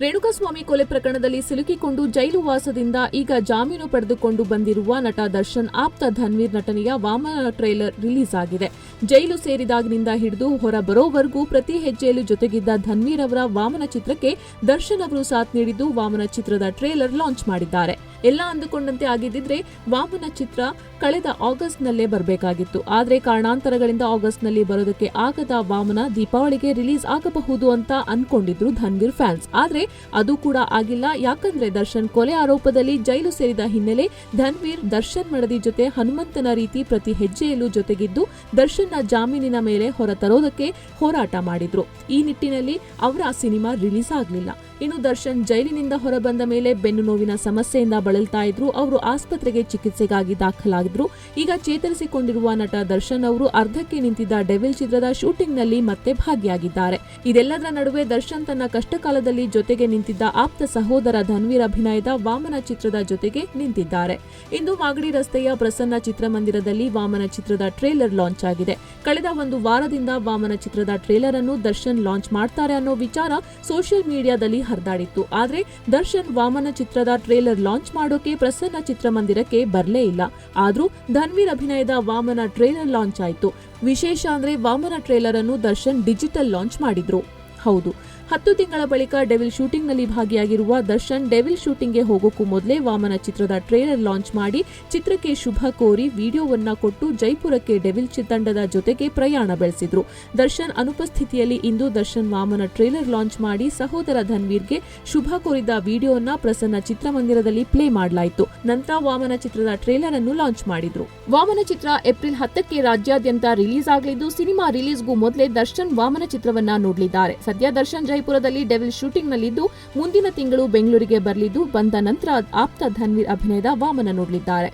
ರೇಣುಕಾಸ್ವಾಮಿ ಕೊಲೆ ಪ್ರಕರಣದಲ್ಲಿ ಸಿಲುಕಿಕೊಂಡು ಜೈಲು ವಾಸದಿಂದ ಈಗ ಜಾಮೀನು ಪಡೆದುಕೊಂಡು ಬಂದಿರುವ ನಟ ದರ್ಶನ್ ಆಪ್ತ ಧನ್ವೀರ್ ನಟನೆಯ ವಾಮನ ಟ್ರೇಲರ್ ರಿಲೀಸ್ ಆಗಿದೆ. ಜೈಲು ಸೇರಿದಾಗಿನಿಂದ ಹಿಡಿದು ಹೊರ ಬರೋವರೆಗೂ ಪ್ರತಿ ಹೆಜ್ಜೆಯಲ್ಲೂ ಜೊತೆಗಿದ್ದ ಧನ್ವೀರ್ ಅವರ ವಾಮನ ಚಿತ್ರಕ್ಕೆ ದರ್ಶನ್ ಅವರು ಸಾಥ್ ನೀಡಿದ್ದು ವಾಮನ ಚಿತ್ರದ ಟ್ರೇಲರ್ ಲಾಂಚ್ ಮಾಡಿದ್ದಾರೆ. ಎಲ್ಲ ಅಂದುಕೊಂಡಂತೆ ಆಗಿದ್ದಿದ್ರೆ ವಾಮನ ಚಿತ್ರ ಕಳೆದ ಆಗಸ್ಟ್ನಲ್ಲೇ ಬರಬೇಕಾಗಿತ್ತು. ಆದರೆ ಕಾರಣಾಂತರಗಳಿಂದ ಆಗಸ್ಟ್ನಲ್ಲಿ ಬರೋದಕ್ಕೆ ಆಗದ ವಾಮನ ದೀಪಾವಳಿಗೆ ರಿಲೀಸ್ ಆಗಬಹುದು ಅಂತ ಅನ್ಕೊಂಡಿದ್ರು ಧನ್ವೀರ್ ಫ್ಯಾನ್ಸ್. ಆದ್ರೆ ಅದು ಕೂಡ ಆಗಿಲ್ಲ. ಯಾಕಂದ್ರೆ ದರ್ಶನ್ ಕೊಲೆ ಆರೋಪದಲ್ಲಿ ಜೈಲು ಸೇರಿದ ಹಿನ್ನೆಲೆ ಧನ್ವೀರ್ ದರ್ಶನ್ ಮಡದಿ ಜೊತೆ ಹನುಮಂತನ ರೀತಿ ಪ್ರತಿ ಹೆಜ್ಜೆಯಲ್ಲೂ ಜೊತೆಗಿದ್ದು ದರ್ಶನ್ನ ಜಾಮೀನಿನ ಮೇಲೆ ಹೊರತರೋದಕ್ಕೆ ಹೋರಾಟ ಮಾಡಿದ್ರು. ಈ ನಿಟ್ಟಿನಲ್ಲಿ ಅವರ ಸಿನಿಮಾ ರಿಲೀಸ್ ಆಗಲಿಲ್ಲ. ಇನ್ನು ದರ್ಶನ್ ಜೈಲಿನಿಂದ ಹೊರಬಂದ ಮೇಲೆ ಬೆನ್ನು ನೋವಿನ ಸಮಸ್ಯೆಯಿಂದ ಬಳಲ್ತಾ ಇದ್ರು. ಅವರು ಆಸ್ಪತ್ರೆಗೆ ಚಿಕಿತ್ಸೆಗಾಗಿ ದಾಖಲಾಗಿದ್ರು. ಈಗ ಚೇತರಿಸಿಕೊಂಡಿರುವ ನಟ ದರ್ಶನ್ ಅವರು ಅರ್ಧಕ್ಕೆ ನಿಂತಿದ್ದ ಡೆವಿಲ್ ಚಿತ್ರದ ಶೂಟಿಂಗ್ನಲ್ಲಿ ಮತ್ತೆ ಭಾಗಿಯಾಗಿದ್ದಾರೆ. ಇದೆಲ್ಲದರ ನಡುವೆ ದರ್ಶನ್ ತನ್ನ ಕಷ್ಟಕಾಲದಲ್ಲಿ ಜೊತೆಗೆ ನಿಂತಿದ್ದ ಆಪ್ತ ಸಹೋದರ ಧನ್ವೀರ್ ಅಭಿನಯದ ವಾಮನ ಚಿತ್ರದ ಜೊತೆಗೆ ನಿಂತಿದ್ದಾರೆ. ಇಂದು ಮಾಗಡಿ ರಸ್ತೆಯ ಪ್ರಸನ್ನ ಚಿತ್ರಮಂದಿರದಲ್ಲಿ ವಾಮನ ಚಿತ್ರದ ಟ್ರೇಲರ್ ಲಾಂಚ್ ಆಗಿದೆ. ಕಳೆದ ಒಂದು ವಾರದಿಂದ ವಾಮನ ಚಿತ್ರದ ಟ್ರೇಲರ್ ಅನ್ನು ದರ್ಶನ್ ಲಾಂಚ್ ಮಾಡ್ತಾರೆ ಅನ್ನೋ ವಿಚಾರ ಸೋಷಿಯಲ್ ಮೀಡಿಯಾದಲ್ಲಿ ಹರಿದಾಡಿತ್ತು. ಆದ್ರೆ ದರ್ಶನ್ ವಾಮನ ಚಿತ್ರದ ಟ್ರೇಲರ್ ಲಾಂಚ್ ಮಾಡೋಕೆ ಪ್ರಸನ್ನ ಚಿತ್ರಮಂದಿರಕ್ಕೆ ಬರಲೇ ಇಲ್ಲ. ಆದ್ರೂ ಧನ್ವೀರ್ ಅಭಿನಯದ ವಾಮನ ಟ್ರೇಲರ್ ಲಾಂಚ್ ಆಯಿತು. ವಿಶೇಷ ಅಂದ್ರೆ ವಾಮನ ಟ್ರೇಲರ್ ಅನ್ನು ದರ್ಶನ್ ಡಿಜಿಟಲ್ ಲಾಂಚ್ ಮಾಡಿದ್ರು. ಹೌದು, 10 ತಿಂಗಳ ಬಳಿಕ ಡೆವಿಲ್ ಶೂಟಿಂಗ್ನಲ್ಲಿ ಭಾಗಿಯಾಗಿರುವ ದರ್ಶನ್ ಡೆವಿಲ್ ಶೂಟಿಂಗ್ಗೆ ಹೋಗೋಕ್ಕೂ ಮೊದಲೇ ವಾಮನ ಚಿತ್ರದ ಟ್ರೇಲರ್ ಲಾಂಚ್ ಮಾಡಿ ಚಿತ್ರಕ್ಕೆ ಶುಭ ಕೋರಿ ವಿಡಿಯೋವನ್ನ ಕೊಟ್ಟು ಜೈಪುರಕ್ಕೆ ಡೆವಿಲ್ ತಂಡದ ಜೊತೆಗೆ ಪ್ರಯಾಣ ಬೆಳೆಸಿದ್ರು. ದರ್ಶನ್ ಅನುಪಸ್ಥಿತಿಯಲ್ಲಿ ಇಂದು ದರ್ಶನ್ ವಾಮನ ಟ್ರೇಲರ್ ಲಾಂಚ್ ಮಾಡಿ ಸಹೋದರ ಧನ್ವೀರ್ಗೆ ಶುಭ ಕೋರಿದ ವಿಡಿಯೋನ ಪ್ರಸನ್ನ ಚಿತ್ರಮಂದಿರದಲ್ಲಿ ಪ್ಲೇ ಮಾಡಲಾಯಿತು. ನಂತರ ವಾಮನ ಚಿತ್ರದ ಟ್ರೇಲರ್ ಅನ್ನು ಲಾಂಚ್ ಮಾಡಿದ್ರು. ವಾಮನ ಚಿತ್ರ ಏಪ್ರಿಲ್ 10ಕ್ಕೆ ರಾಜ್ಯಾದ್ಯಂತ ರಿಲೀಸ್ ಆಗಲಿದ್ದು ಸಿನಿಮಾ ರಿಲೀಸ್ಗೂ ಮೊದಲೇ ದರ್ಶನ್ ವಾಮನ ಚಿತ್ರವನ್ನ ನೋಡಲಿದ್ದಾರೆ. ಸದ್ಯ ದರ್ಶನ್ ಜೈಪುರದಲ್ಲಿ ಡೆವಿಲ್ ಶೂಟಿಂಗ್ನಲ್ಲಿದ್ದು ಮುಂದಿನ ತಿಂಗಳು ಬೆಂಗಳೂರಿಗೆ ಬರಲಿದ್ದು ಬಂದ ನಂತರ ಆಪ್ತ ಧನ್ವೀರ್ ಅಭಿನಯದ ವಾಮನ ನೋಡಲಿದ್ದಾರೆ.